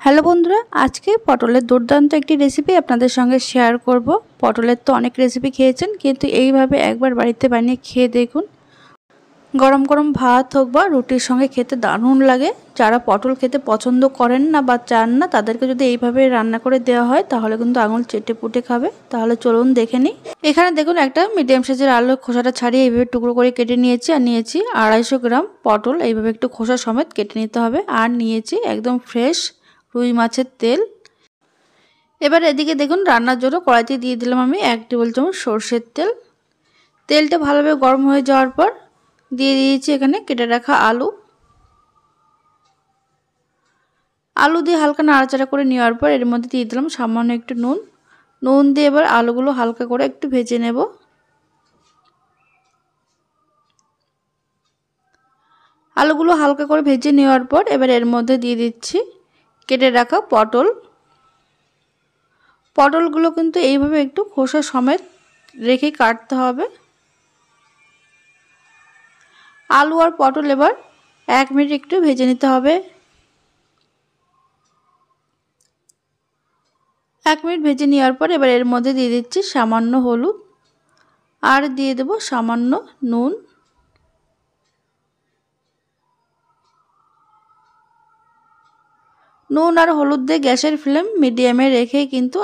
Hello বন্ধুরা, আজকে পটলের দুর্দান্ত একটি রেসিপি আপনাদের সঙ্গে শেয়ার করব। পটলের তো অনেক রেসিপি খেয়েছেন, কিন্তু এইভাবে একবার বাড়িতে বানিয়ে খেয়ে দেখুন। গরম গরম ভাত হোক বা রুটির সঙ্গে খেতে দারুণ লাগে। যারা পটল খেতে পছন্দ করেন না বা চান না, তাদেরকে যদি এইভাবে রান্না করে দেওয়া হয় তাহলে কিন্তু আঙুল চেটে পুটে খাবে। তাহলে চলুন দেখে নিই। এখানে দেখুন একটা মিডিয়াম সাইজের আলু খোসাটা ছাড়িয়ে এইভাবে টুকরো করে কেটে নিয়েছি। আর নিয়েছি 250 গ্রাম পটল, এইভাবে একটু খোসা সমেত কেটে নিতে হবে। আর নিয়েছি একদম ফ্রেশ রুই মাছের তেল। এবার এদিকে দেখুন রান্নার জন্য কড়াইতে দিয়ে দিলাম আমি 1 টেবিল চামচ সরষের তেল। তেলটা ভালোভাবে গরম হয়ে যাওয়ার পর দিয়ে দিয়েছি এখানে কেটে রাখা আলু দিয়ে হালকা নাড়াচাড়া করে নেওয়ার পর এর মধ্যে দিয়ে দিলাম সামান্য একটু নুন দিয়ে এবার আলুগুলো হালকা করে একটু ভেজে নেব। আলুগুলো হালকা করে ভেজে নেওয়ার পর এবার এর মধ্যে দিয়ে দিচ্ছি কেটে রাখা পটলগুলো কিন্তু এইভাবে একটু খোসা সমেত রেখে কাটতে হবে। আলু আর পটল এবার 1 মিনিট একটু ভেজে নিতে হবে। 1 মিনিট ভেজে নেওয়ার পর এবার এর মধ্যে দিয়ে দিচ্ছি সামান্য হলুদ আর দিয়ে দেব সামান্য নুন। নুন আর হলুদ দিয়ে গ্যাসের ফ্লেম মিডিয়ামে রেখে কিন্তু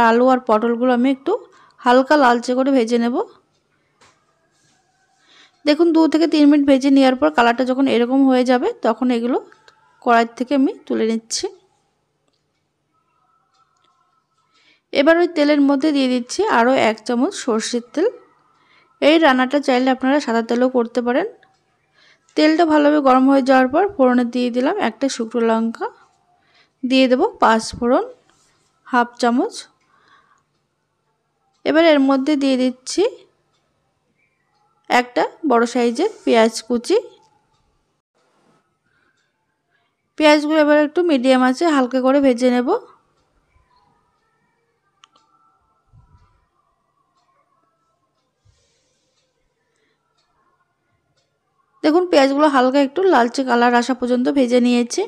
আলু আর পটলগুলো আমি একটু হালকা লালচে করে ভেজে নেব। দেখুন 2 থেকে 3 মিনিট ভেজে নেওয়ার পর কালারটা যখন এরকম হয়ে যাবে তখন এগুলো কড়াই থেকে আমি তুলে নিচ্ছি। এবার ওই তেলের মধ্যে দিয়ে দিচ্ছি আরও 1 চামচ সরষের তেল। এই রান্নাটা চাইলে আপনারা সাদা তেলেও করতে পারেন। তেলটা ভালোভাবে গরম হয়ে যাওয়ার পর ফোড়নে দিয়ে দিলাম একটা শুকনো লঙ্কা, দিয়ে দেব 5 ফোড়ন 1/2 চামচ। এবার এর মধ্যে দিয়ে দিচ্ছি একটা বড় সাইজের পেঁয়াজ কুচি। পেঁয়াজগুলো এবার একটু মিডিয়াম আঁচে হালকা করে ভেজে নেব। দেখুন পেঁয়াজগুলো হালকা একটু লালচে কালার আসা পর্যন্ত ভেজে নিয়েছি।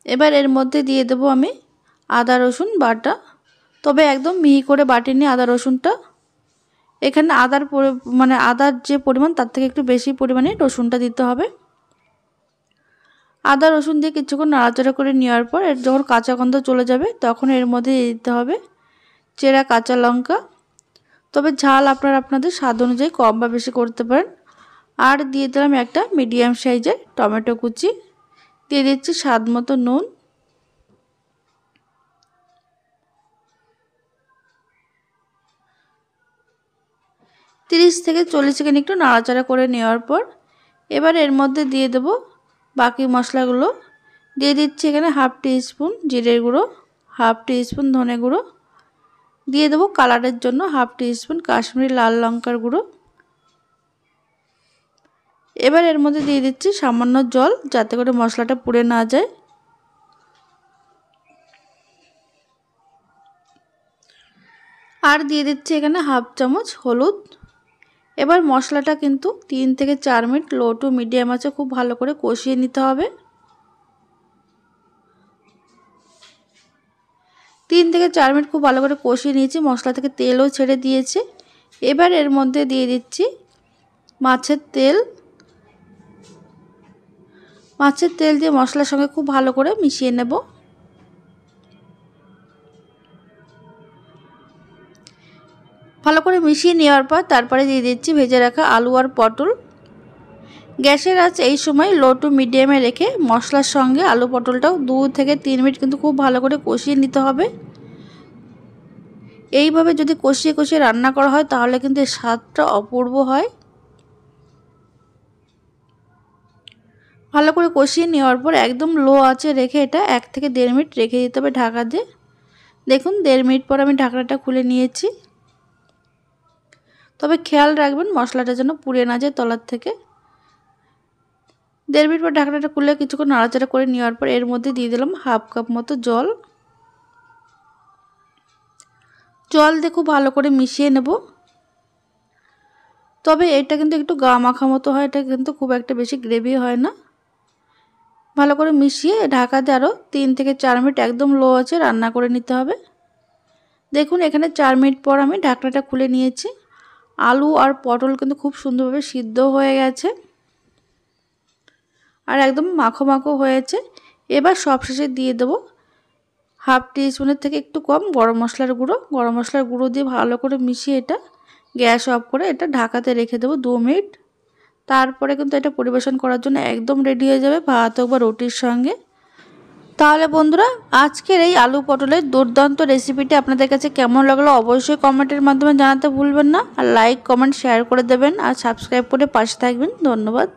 এবার এর মধ্যে দিয়ে দেব আমি আদা রসুন বাটা, তবে একদম মিহি করে বাটিনি আদা রসুনটা। এখানে আদার যে পরিমাণ তার থেকে একটু বেশি পরিমাণে রসুনটা দিতে হবে। আদা রসুন দিয়ে কিছুক্ষণ নাড়াচাড়া করে নেওয়ার পর এর যখন কাঁচা গন্ধ চলে যাবে তখন এর মধ্যে দিতে হবে চেরা কাঁচা লঙ্কা, তবে ঝাল আপনাদের স্বাদ অনুযায়ী কম বা বেশি করতে পারেন। আর দিয়ে দিলাম একটা মিডিয়াম সাইজের টমেটো কুচি, দিয়ে দিচ্ছি স্বাদ মতো নুন। তিরিশ থেকে 40 সেকেন্ড একটু নাড়াচাড়া করে নেওয়ার পর এবার এর মধ্যে দিয়ে দেব বাকি মশলাগুলো। দিয়ে দিচ্ছি এখানে 1/2 টিস্পুন জিরের গুঁড়ো, 1/2 টিস্পুন ধনে গুঁড়ো, দিয়ে দেবো কালারের জন্য 1/2 টিস্পুন কাশ্মীরি লাল লঙ্কার গুঁড়ো। এবার এর মধ্যে দিয়ে দিচ্ছি সামান্য জল, যাতে করে মশলাটা পুড়ে না যায়। আর দিয়ে দিচ্ছি এখানে 1/2 চামচ হলুদ। এবার মশলাটা কিন্তু 3 থেকে 4 মিনিট লো টু মিডিয়াম আঁচে খুব ভালো করে কষিয়ে নিতে হবে। 3 থেকে 4 মিনিট খুব ভালো করে কষিয়ে নিয়েছি, মশলা থেকে তেলও ছেড়ে দিয়েছে। এবার এর মধ্যে দিয়ে দিচ্ছি মাছের তেল দিয়ে মশলার সঙ্গে খুব ভালো করে মিশিয়ে নেব। ভালো করে মিশিয়ে নেওয়ার পর তারপরে দিয়ে দিচ্ছি ভেজে রাখা আলু আর পটল। গ্যাসের আঁচ এই সময় লো টু মিডিয়ামে রেখে মশলার সঙ্গে আলু পটলটাও 2 থেকে 3 মিনিট কিন্তু খুব ভালো করে কষিয়ে নিতে হবে। এইভাবে যদি কষিয়ে কষিয়ে রান্না করা হয় তাহলে কিন্তু এর স্বাদটা অপূর্ব হয়। ভালো করে কষিয়ে নেওয়ার পর একদম লো আঁচে রেখে এটা 1 থেকে 1.5 মিনিট রেখে দিতে হবে ঢাকা দিয়ে। দেখুন 1.5 মিনিট পর আমি ঢাকনাটা খুলে নিয়েছি, তবে খেয়াল রাখবেন মশলাটা যেন পুড়ে না যায় তলার থেকে। 1.5 মিনিট পর ঢাকনাটা খুলে কিছুক্ষণ নাড়াচাড়া করে নেওয়ার পর এর মধ্যে দিয়ে দিলাম 1/2 কাপ মতো জল দিয়ে খুব ভালো করে মিশিয়ে নেব। তবে এটা কিন্তু একটু গা মাখা মতো হয়, এটা কিন্তু খুব একটা বেশি গ্রেভি হয় না। ভালো করে মিশিয়ে ঢাকা দিয়ে আরও 3 থেকে 4 মিনিট একদম লো আঁচে রান্না করে নিতে হবে। দেখুন এখানে 4 মিনিট পর আমি ঢাকনাটা খুলে নিয়েছি। আলু আর পটল কিন্তু খুব সুন্দরভাবে সিদ্ধ হয়ে গেছে আর একদম মাখো মাখো হয়েছে। এবার সবশেষে দিয়ে দেবো হাফ টিস্পুনের থেকে একটু কম গরম মশলার গুঁড়ো। গরম মশলার গুঁড়ো দিয়ে ভালো করে মিশিয়ে এটা গ্যাস অফ করে এটা ঢাকাতে রেখে দেবো 2 মিনিট। তারপরে কিন্তু এটা পরিবেশন করার জন্য একদম রেডি হয়ে যাবে ভাত হোক বা রুটির সঙ্গে। তাহলে বন্ধুরা আজকের এই আলু পটলের দুর্দান্ত রেসিপিটি আপনাদের কাছে কেমন লাগলো অবশ্যই কমেন্টের মাধ্যমে জানাতে ভুলবেন না। আর লাইক কমেন্ট শেয়ার করে দেবেন আর সাবস্ক্রাইব করে পাশে থাকবেন। ধন্যবাদ।